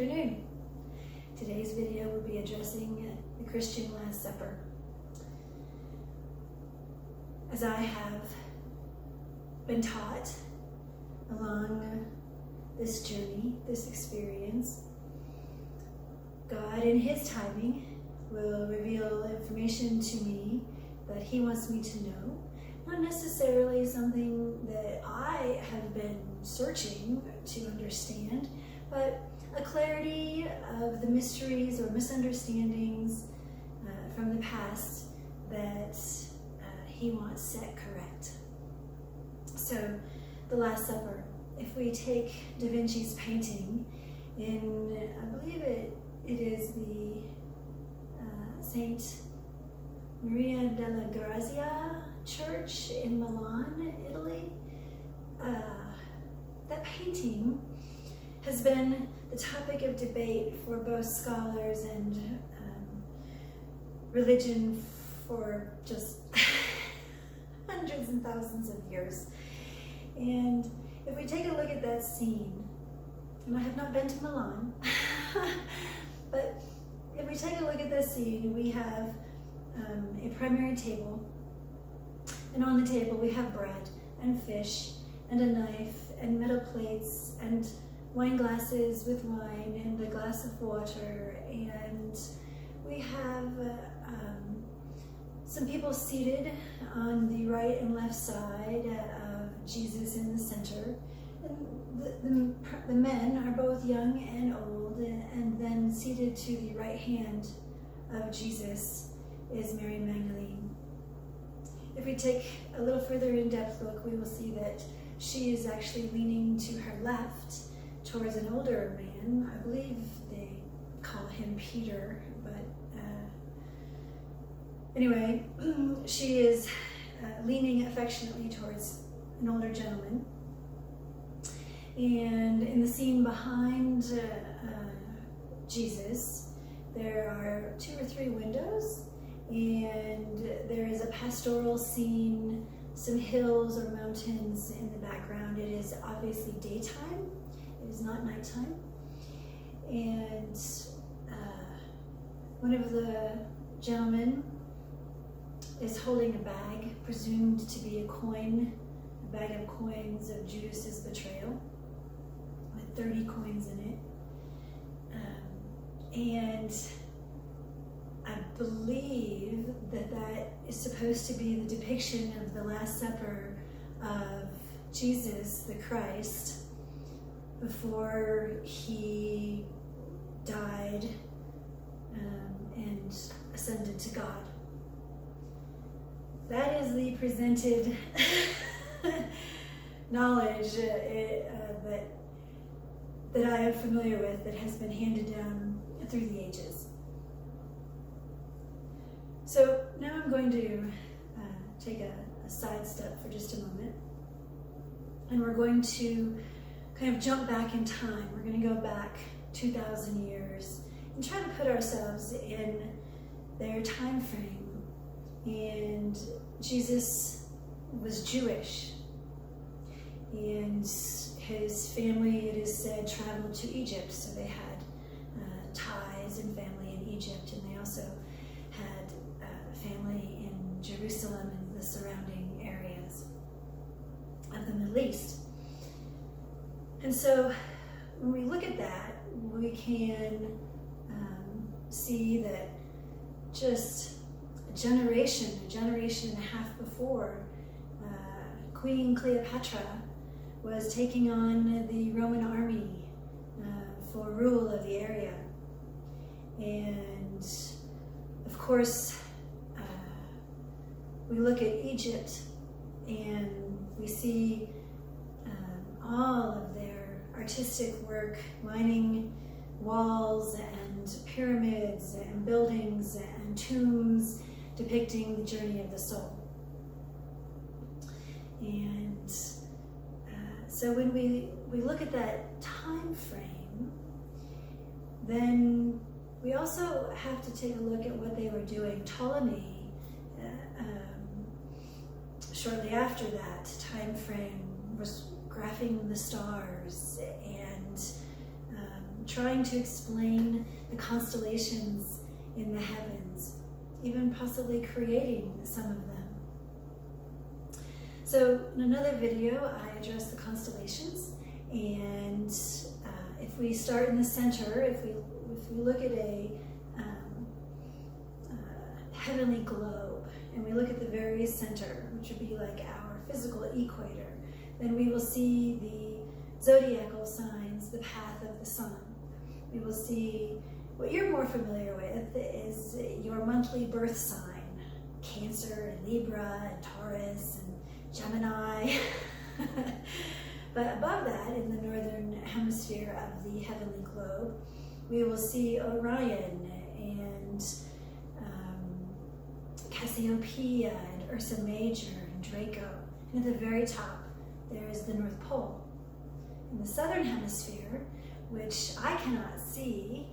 afternoon. Today's video will be addressing the Christian Last Supper. As I have been taught along this journey, this experience, God in His timing will reveal information to me that He wants me to know. Not necessarily something that I have been searching to understand, but a clarity of the mysteries or misunderstandings from the past that He wants set correct. So, the Last Supper. If we take Da Vinci's painting in, I believe it is the Saint Maria Della Grazia church in Milan, Italy. That painting has been the topic of debate for both scholars and religion for just hundreds and thousands of years. And if we take a look at that scene, and I have not been to Milan, but if we take a look at that scene, we have a primary table, and on the table we have bread and fish and a knife and metal plates and wine glasses with wine and a glass of water, and we have some people seated on the right and left side of Jesus in the center. And the men are both young and old, and then seated to the right hand of Jesus is Mary Magdalene. If we take a little further in-depth look, we will see that she is actually leaning to her left towards an older man. I believe they call him Peter, but anyway, she is leaning affectionately towards an older gentleman. And in the scene behind Jesus, there are 2 or 3 windows, and there is a pastoral scene, some hills or mountains in the background. It is obviously daytime, it is not nighttime. And one of the gentlemen is holding a bag, presumed to be a bag of coins of Judas's betrayal, with 30 coins in it. And I believe that is supposed to be the depiction of the Last Supper of Jesus, the Christ, before He died and ascended to God. That is the presented knowledge that I am familiar with, that has been handed down through the ages. So now I'm going to take a sidestep for just a moment, and we're going to kind of jump back in time. We're going to go back 2,000 years and try to put ourselves in their time frame. And Jesus was Jewish, and his family, it is said, traveled to Egypt, so they had ties and family in Egypt, and they also had family in Jerusalem and the surrounding areas of the Middle East. And so when we look at that, we can see that just a generation and a half before, Queen Cleopatra was taking on the Roman army for rule of the area. And of course, we look at Egypt and we see all of their artistic work lining walls and pyramids and buildings and tombs depicting the journey of the soul. And so when we look at that time frame, then we also have to take a look at what they were doing. Ptolemy, shortly after that time frame, was graphing the stars and trying to explain the constellations in the heavens, even possibly creating some of them. So in another video, I address the constellations, and if we start in the center, if we look at a heavenly globe, and we look at the very center, which would be like our physical equator, then we will see the zodiacal signs, the path of the sun. We will see what you're more familiar with is your monthly birth sign, Cancer and Libra and Taurus and Gemini. But above that, in the northern hemisphere of the heavenly globe, we will see Orion and Cassiopeia and Ursa Major and Draco. And at the very top, there is the North Pole. In the southern hemisphere, which I cannot see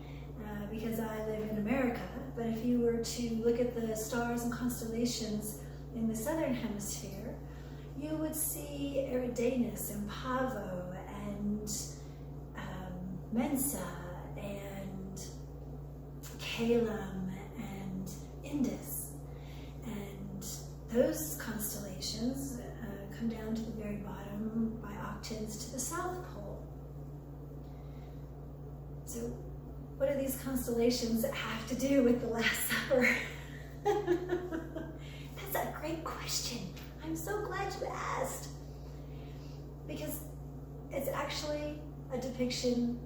because I live in America, but if you were to look at the stars and constellations in the southern hemisphere, you would see Eridanus and Pavo and Mensa and Caelum and Indus. And those constellations come down to the very bottom by octaves to the South Pole. So what do these constellations have to do with the Last Supper? That's a great question. I'm so glad you asked. Because it's actually a depiction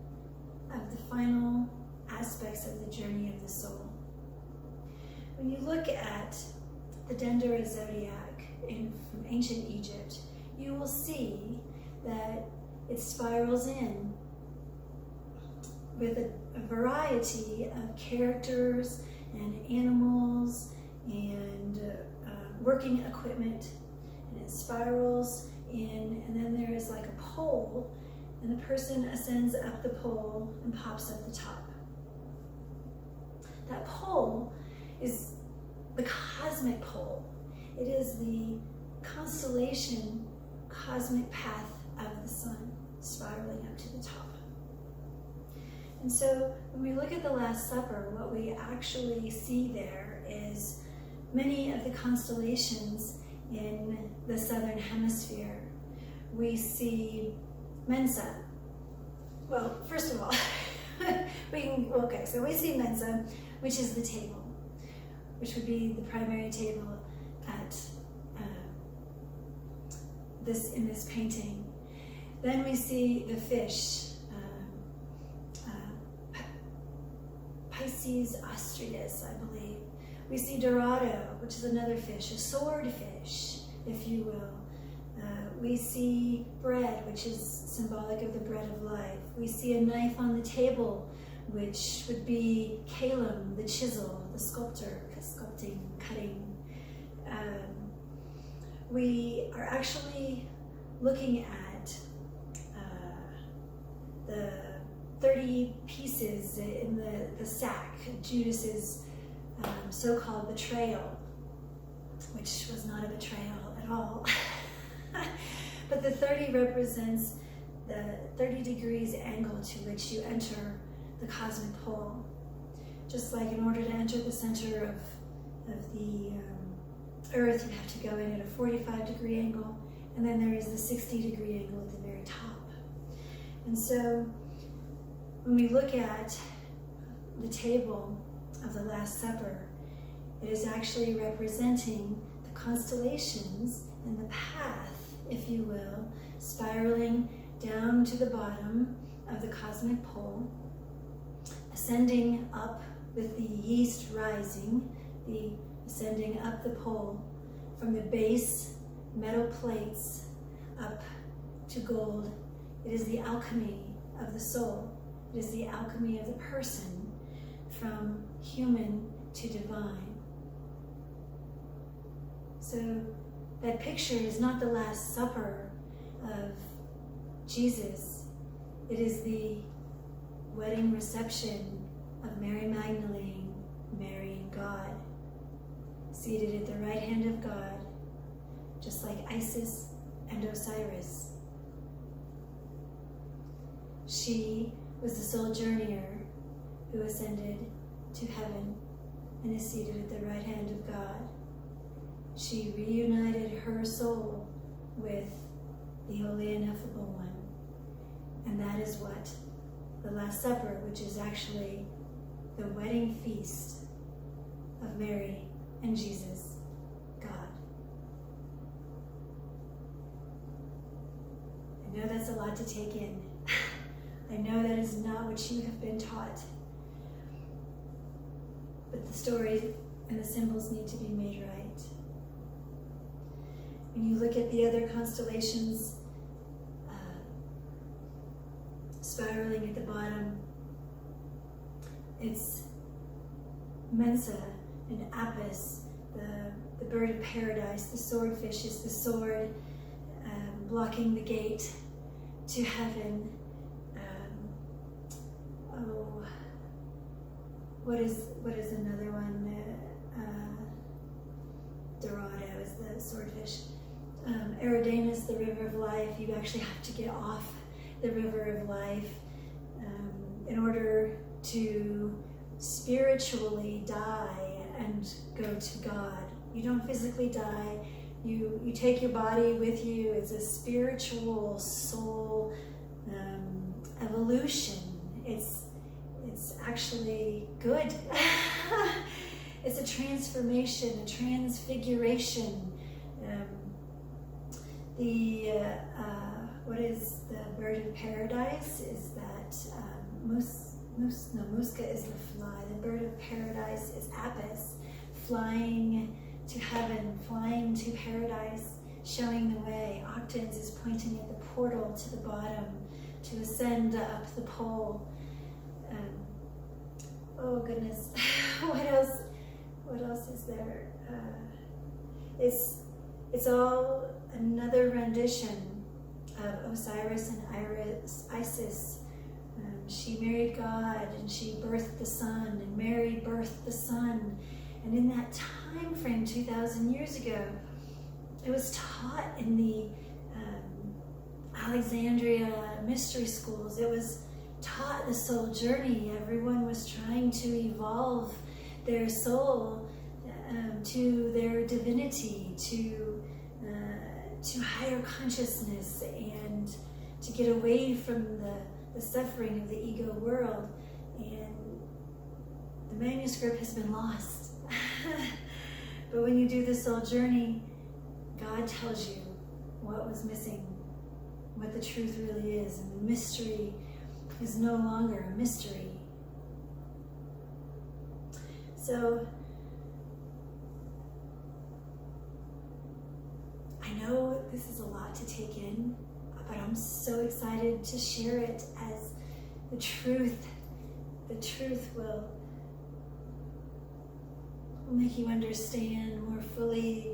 of the final aspects of the journey of the soul. When you look at the Dendera zodiac from ancient Egypt, you will see that it spirals in with a variety of characters and animals and working equipment, and it spirals in, and then there is like a pole, and the person ascends up the pole and pops up the top. That pole is the cosmic pole. It is the constellation, cosmic path of the sun, spiraling up to the top. And so when we look at the Last Supper, what we actually see there is many of the constellations in the southern hemisphere. We see Mensa. Well, first of all, so we see Mensa, which is the table, which would be the primary table at in this painting. Then we see the fish, Pisces ostreus, I believe. We see Dorado, which is another fish, a swordfish, if you will. We see bread, which is symbolic of the bread of life. We see a knife on the table, which would be Caelum, the chisel, the sculptor, sculpting, cutting. We are actually looking at the 30 pieces in the sack, Judas's so-called betrayal, which was not a betrayal at all. But the 30 represents the 30 degrees angle to which you enter the cosmic pole. Just like in order to enter the center of the Earth, you have to go in at a 45-degree angle, and then there is the 60-degree angle at the very top. And so when we look at the table of the Last Supper, it is actually representing the constellations and the path, if you will, spiraling down to the bottom of the cosmic pole, ascending up with the yeast rising, the ascending up the pole from the base metal plates up to gold. It is the alchemy of the soul. It is the alchemy of the person from human to divine. So that picture is not the Last Supper of Jesus. It is the wedding reception of Mary Magdalene marrying God, seated at the right hand of God, just like Isis and Osiris. She was the soul journeyer who ascended to heaven and is seated at the right hand of God. She reunited her soul with the Holy Ineffable One. And that is what the Last Supper, which is actually the wedding feast of Mary and Jesus, God. I know that's a lot to take in. I know that is not what you have been taught. But the story and the symbols need to be made right. When you look at the other constellations, spiraling at the bottom, it's Mensa and Apis, the bird of paradise. The swordfish is the sword blocking the gate to heaven. What is another one? Dorado is the swordfish. Eridanus, the river of life. You actually have to get off the river of life in order to spiritually die and go to God. You don't physically die. You take your body with you. It's a spiritual soul evolution. It's actually good. It's a transformation, a transfiguration. What is the bird of paradise? Is that Musca is the fly. The bird of paradise is Apis, flying to heaven, flying to paradise, showing the way. Octans is pointing at the portal to the bottom, to ascend up the pole. Oh goodness, what else is there? It's all another rendition of Osiris and Isis. She married God and she birthed the sun, and Mary birthed the sun. And in that time frame, 2,000 years ago, it was taught in the Alexandria mystery schools. It was taught the soul journey. Everyone was trying to evolve their soul to their divinity, to higher consciousness, and to get away from the suffering of the ego world. And the manuscript has been lost. But when you do the soul journey, God tells you what was missing, what the truth really is, and the mystery is no longer a mystery. So I know this is a lot to take in, but I'm so excited to share it as the truth. The truth will make you understand more fully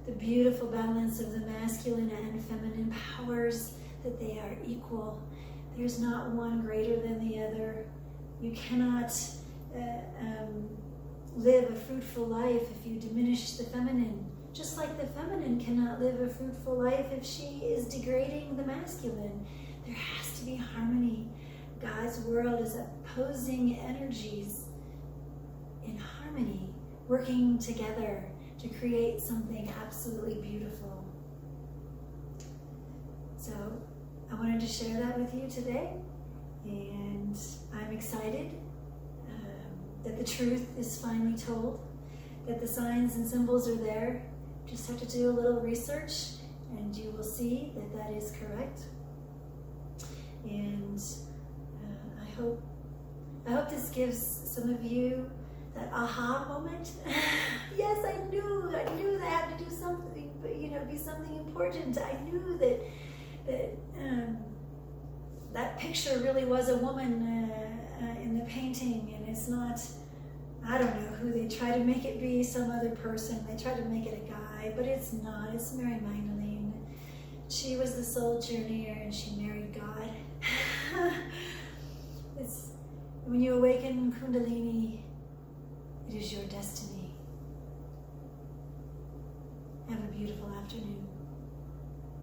the beautiful balance of the masculine and feminine powers, that they are equal. There's not one greater than the other. You cannot live a fruitful life if you diminish the feminine. Just like the feminine cannot live a fruitful life if she is degrading the masculine. There has to be harmony. God's world is opposing energies in harmony, working together to create something absolutely beautiful. So I wanted to share that with you today, and I'm excited that the truth is finally told, that the signs and symbols are there. Just have to do a little research and you will see that that is correct. And I hope this gives some of you that aha moment. Yes, I knew that I had to do something, but be something important. I knew that picture really was a woman in the painting, and it's not, I don't know who they try to make it be, some other person. They try to make it a guy, but it's not. It's Mary Magdalene. She was the soul journeyer, and she married God. When you awaken Kundalini, it is your destiny. Have a beautiful afternoon.